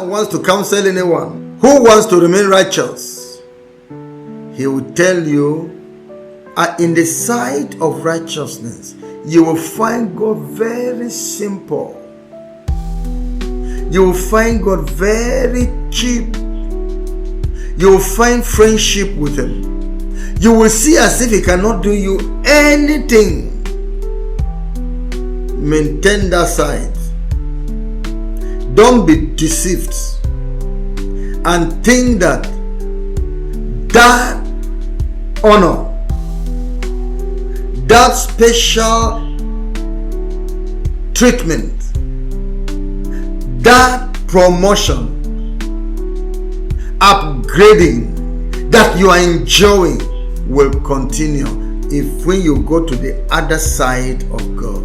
anyone wants to counsel anyone who wants to remain righteous, he will tell you, in the sight of righteousness, you will find God very simple. You will find God very cheap. You will find friendship with Him. You will see as if He cannot do you anything. Maintain that side. Don't be deceived and think that that honor, that special treatment, that promotion, upgrading that you are enjoying will continue if when you go to the other side of God.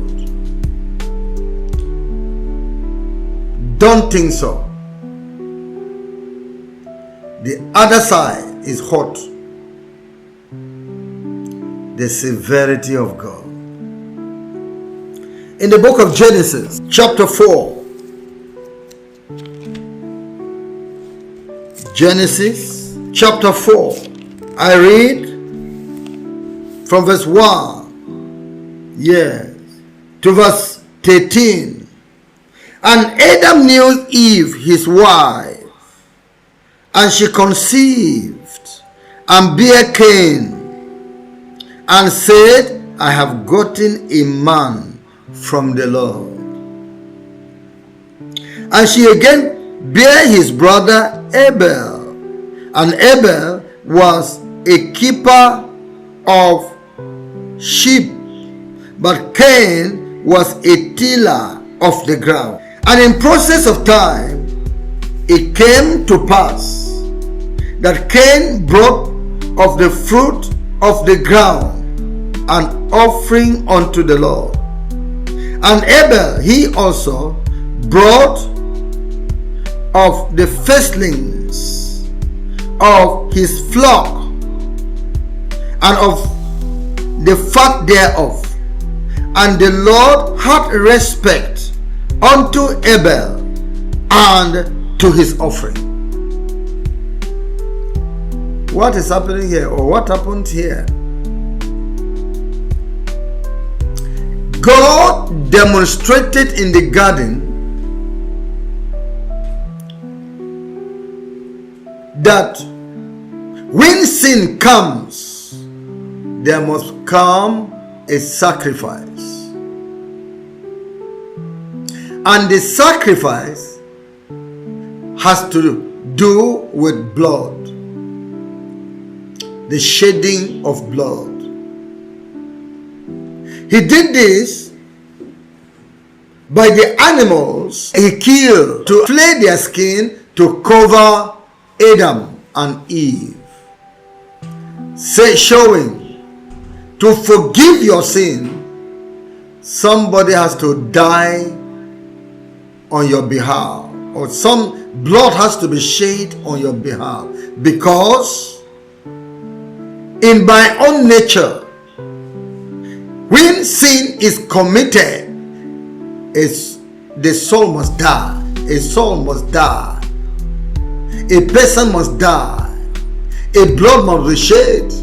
Don't think so. The other side is hot. The severity of God. In the book of Genesis, chapter 4. Genesis, chapter 4. I read from verse 1. Yes. To verse 13. And Adam knew Eve, his wife, and she conceived and bare Cain, and said, I have gotten a man from the Lord. And she again bare his brother Abel, and Abel was a keeper of sheep, but Cain was a tiller of the ground. And in process of time, it came to pass that Cain brought of the fruit of the ground an offering unto the Lord. And Abel, he also brought of the firstlings of his flock and of the fat thereof. And the Lord had respect unto Abel and to his offering. What is happening here, or what happened here? God demonstrated in the garden that when sin comes, there must come a sacrifice. And the sacrifice has to do with blood, the shedding of blood. He did this by the animals he killed to flay their skin to cover Adam and Eve, showing to forgive your sin, somebody has to die on your behalf, or some blood has to be shed on your behalf, because in my own nature, when sin is committed, the soul must die. A soul must die. A person must die. A blood must be shed.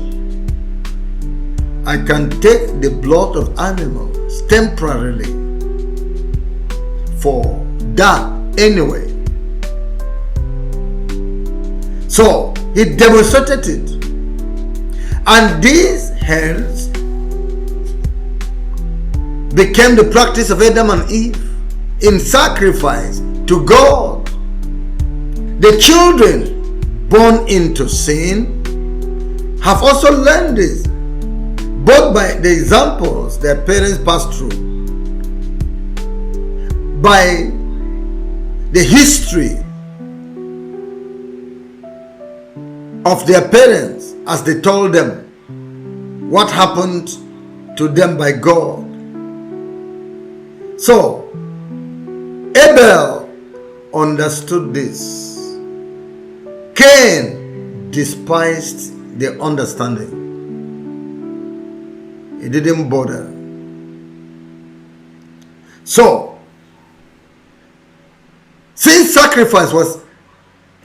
I can take the blood of animals temporarily for that anyway. So he demonstrated it, and this hence became the practice of Adam and Eve in sacrifice to God. The children born into sin have also learned this, both by the examples their parents passed through, by the history of their parents as they told them what happened to them by God. So Abel understood this. Cain despised the understanding. He didn't bother. So since sacrifice was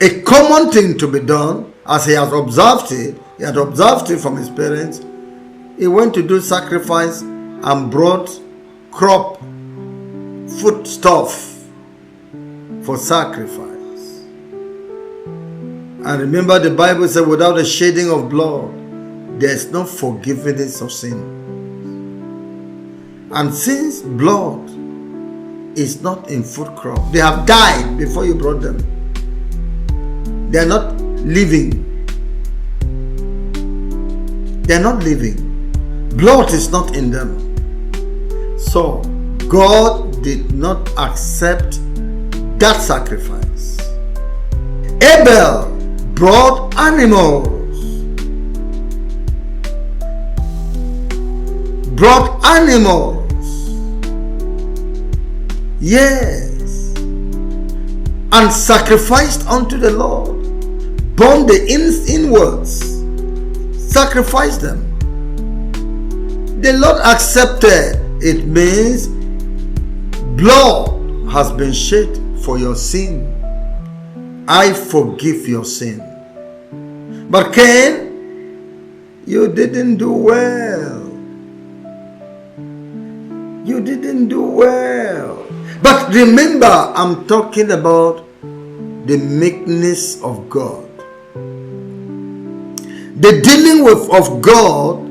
a common thing to be done, as he has observed it. He had observed it from his parents. He went to do sacrifice and brought crop, food stuff for sacrifice. And remember, the Bible said, without the shedding of blood, there is no forgiveness of sin. And since blood is not in food crop, they have died before you brought them. They are not living. They are not living. Blood is not in them. So God did not accept that sacrifice. Abel brought animals. Brought animals. Yes. And sacrificed unto the Lord. Burned the inwards. Sacrificed them. The Lord accepted. It means blood has been shed for your sin. I forgive your sin. But Cain, you didn't do well. You didn't do well. But remember, I'm talking about the meekness of God. The dealing of God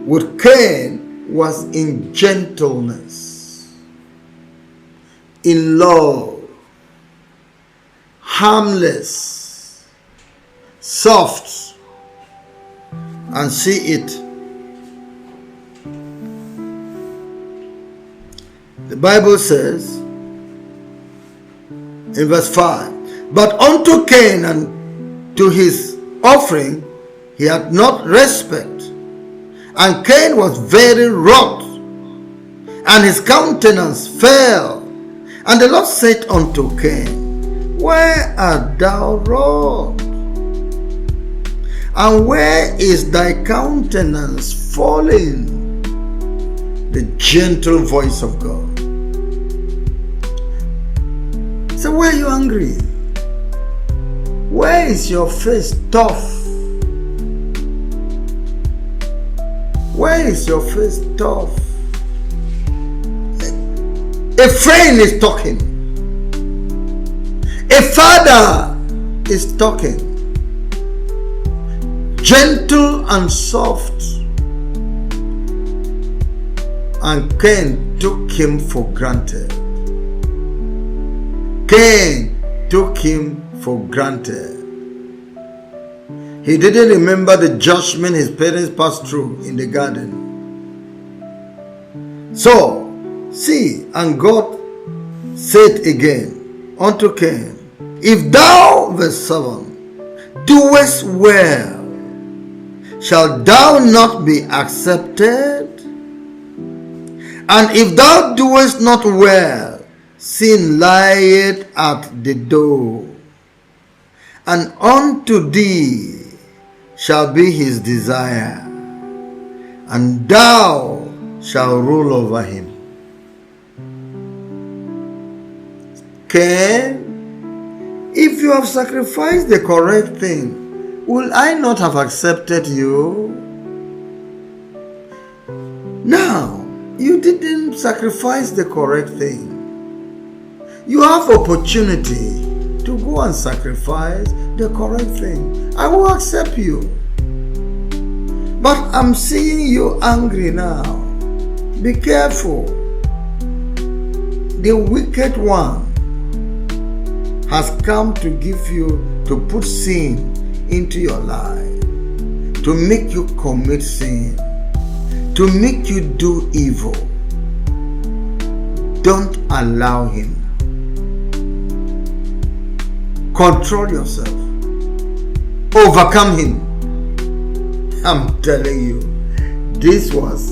with Cain was in gentleness, in love, harmless, soft, and see it. The Bible says in verse 5, but unto Cain and to his offering he had not respect. And Cain was very wroth, and his countenance fell. And the Lord said unto Cain, where art thou wroth? And where is thy countenance fallen? The gentle voice of God. So why are you angry? Where is your face tough? Where is your face tough? A friend is talking. A father is talking. Gentle and soft. And Cain took him for granted. Cain took him for granted. He didn't remember the judgment his parents passed through in the garden. So, see, and God said again unto Cain, if thou, verse 7, doest well, shalt thou not be accepted? And if thou doest not well, sin lieth at the door, and unto thee shall be his desire, and thou shalt rule over him. Cain, if you have sacrificed the correct thing, will I not have accepted you? Now, you didn't sacrifice the correct thing. You have opportunity to go and sacrifice the correct thing. I will accept you. But I'm seeing you angry now. Be careful. The wicked one has come to give you, to put sin into your life, to make you commit sin, to make you do evil. Don't allow him. Control yourself. Overcome him. I'm telling you, this was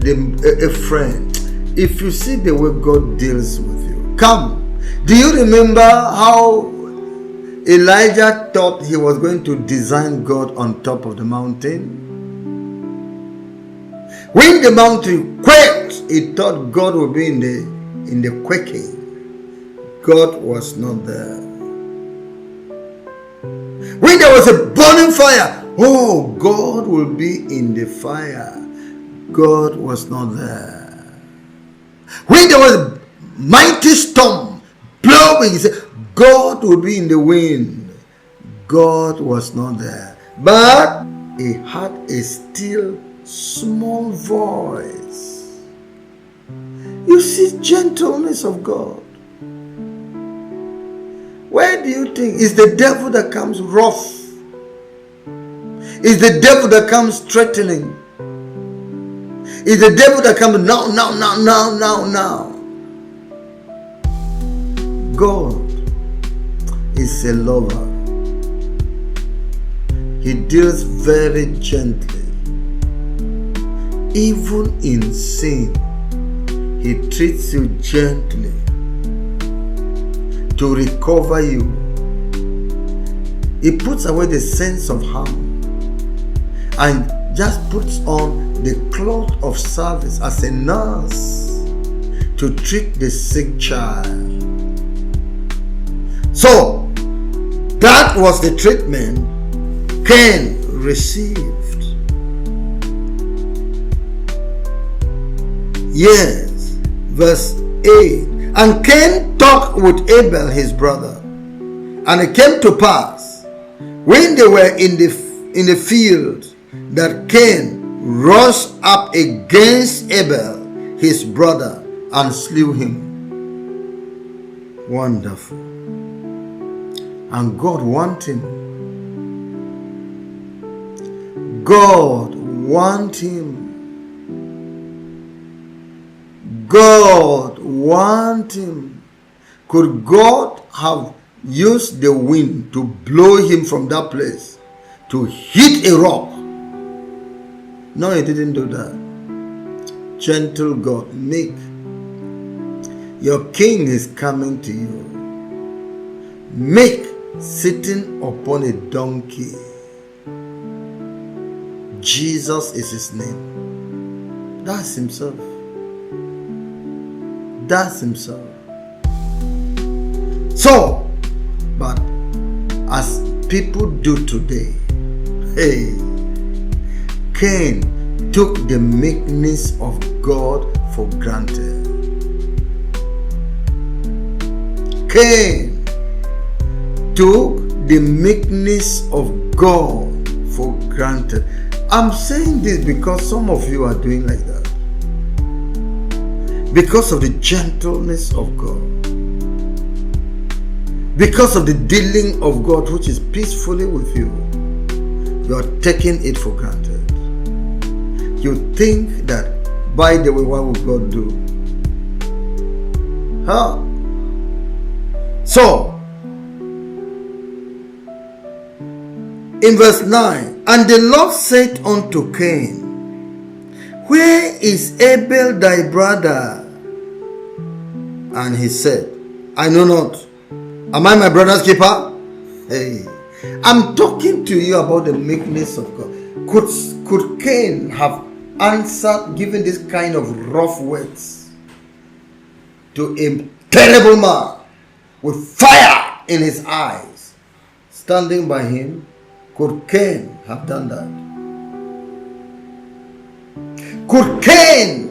a friend. If you see the way God deals with you, come. Do you remember how Elijah thought he was going to design God on top of the mountain? When the mountain quaked, he thought God would be in the quaking. God was not there. When there was a burning fire, oh, God will be in the fire. God was not there. When there was a mighty storm blowing, he said, God will be in the wind. God was not there. But he had a still small voice. You see gentleness of God. Where do you think? It's the devil that comes rough. It's the devil that comes threatening. It's the devil that comes now. God is a lover. He deals very gently. Even in sin, he treats you gently to recover you. He puts away the sense of harm and just puts on the cloth of service as a nurse to treat the sick child. So that was the treatment Cain received. Yes, verse 8. And Cain talked with Abel his brother. And it came to pass, when they were in the field, that Cain rose up against Abel his brother and slew him. Wonderful. And God wanted him. God wanted him. God wanted him. Could God have used the wind to blow him from that place to hit a rock? No, he didn't do that. Gentle God, meek. Your king is coming to you. Meek, sitting upon a donkey. Jesus is his name. That's himself. That's himself. So, but as people do today, hey, Cain took the meekness of God for granted. Cain took the meekness of God for granted. I'm saying this because some of you are doing like that. Because of the gentleness of God. Because of the dealing of God which is peacefully with you. You are taking it for granted. You think that, by the way, what will God do? Huh? So, in verse 9, and the Lord said unto Cain, where is Abel thy brother? And he said, I know not. Am I my brother's keeper? Hey, I'm talking to you about the meekness of God. Could Cain have answered, given this kind of rough words to a terrible man with fire in his eyes standing by him? Could Cain have done that? Could Cain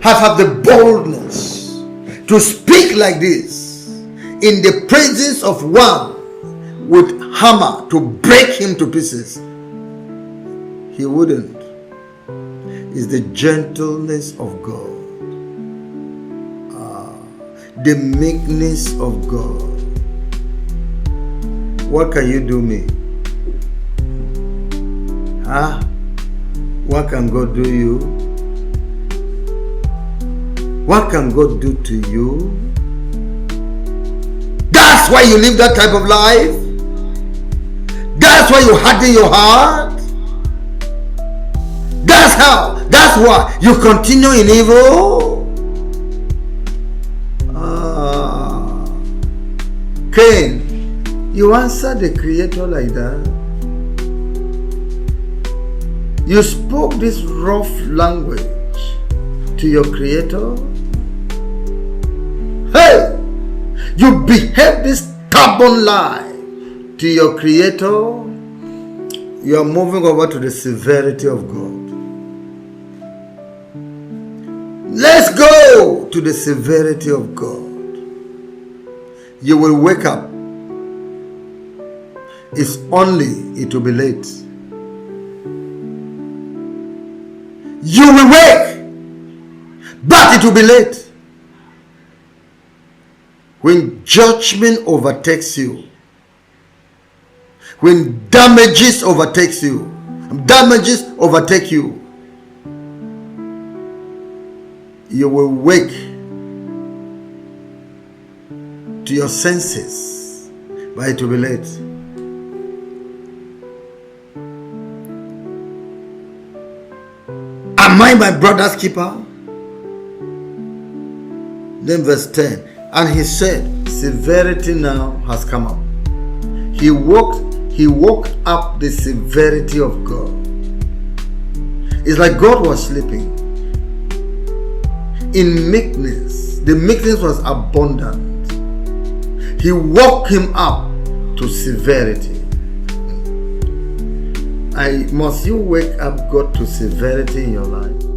have had the boldness to speak like this in the presence of one with hammer to break him to pieces? He wouldn't. It's the gentleness of God. The meekness of God. What can you do me? Huh? What can God do you? What can God do to you? That's why you live that type of life. That's why you harden your heart. That's why you continue in evil. Cain, you answered the Creator like that. You spoke this rough language to your Creator. Hey, you behaved this stubborn lie to to your Creator, you are moving over to the severity of God. Let's go to the severity of God. You will wake up. It's only it will be late. You will wake, but it will be late. When judgment overtakes you, when damages overtake you, you will wake to your senses, but it will be late. Am I my brother's keeper? Then verse 10, and he said, severity now has come up. He woke up the severity of God. It's like God was sleeping. In meekness, the meekness was abundant. He woke him up to severity. Must you wake up God to severity in your life?